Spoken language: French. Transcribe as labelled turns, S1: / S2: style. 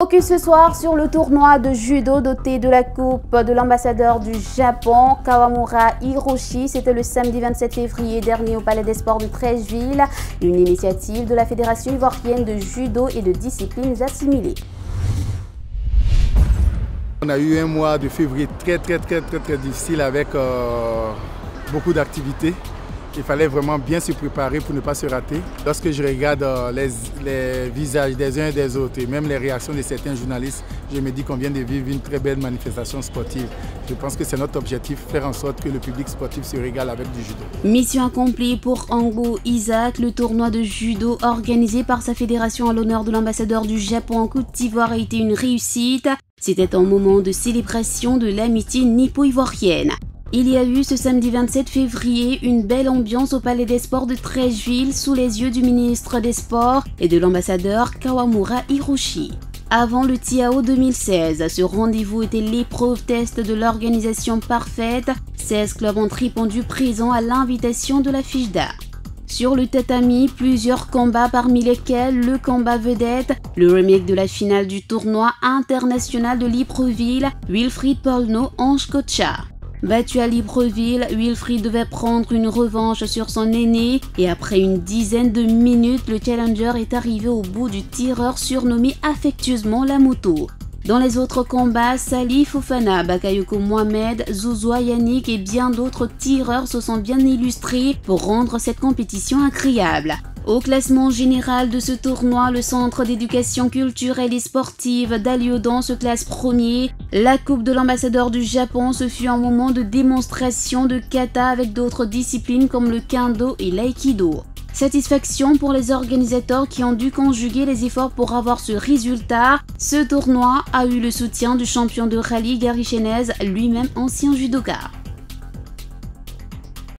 S1: Focus ce soir sur le tournoi de judo doté de la coupe de l'ambassadeur du Japon, Kawamura Hiroshi. C'était le samedi 27 février dernier au Palais des Sports de Treichville, une initiative de la Fédération ivoirienne de judo et de disciplines assimilées.
S2: On a eu un mois de février très difficile avec beaucoup d'activités. Il fallait vraiment bien se préparer pour ne pas se rater. Lorsque je regarde les visages des uns et des autres et même les réactions de certains journalistes, je me dis qu'on vient de vivre une très belle manifestation sportive. Je pense que c'est notre objectif, faire en sorte que le public sportif se régale avec du judo.
S1: Mission accomplie pour Ango Isaac. Le tournoi de judo organisé par sa fédération à l'honneur de l'ambassadeur du Japon en Côte d'Ivoire a été une réussite. C'était un moment de célébration de l'amitié nippo-ivoirienne. Il y a eu ce samedi 27 février une belle ambiance au Palais des Sports de Treichville sous les yeux du ministre des Sports et de l'ambassadeur Kawamura Hiroshi. Avant le TIAO 2016, ce rendez-vous était l'épreuve test de l'organisation parfaite. 16 clubs ont répondu présents à l'invitation de la FIJDA. Sur le tatami, plusieurs combats parmi lesquels le combat vedette, le remake de la finale du tournoi international de Libreville, Wilfried Polno-Ange Kocha. Battu à Libreville, Wilfried devait prendre une revanche sur son aîné et après une dizaine de minutes, le challenger est arrivé au bout du tireur surnommé affectueusement la moto. Dans les autres combats, Salih Fofana, Bakayoko Mohamed, Zouzoua Yannick et bien d'autres tireurs se sont bien illustrés pour rendre cette compétition agréable. Au classement général de ce tournoi, le Centre d'éducation culturelle et sportive d'Aliodan se classe premier. La Coupe de l'ambassadeur du Japon, ce fut un moment de démonstration de kata avec d'autres disciplines comme le kendo et l'aïkido. Satisfaction pour les organisateurs qui ont dû conjuguer les efforts pour avoir ce résultat. Ce tournoi a eu le soutien du champion de rallye Gary Chenez, lui-même ancien judoka.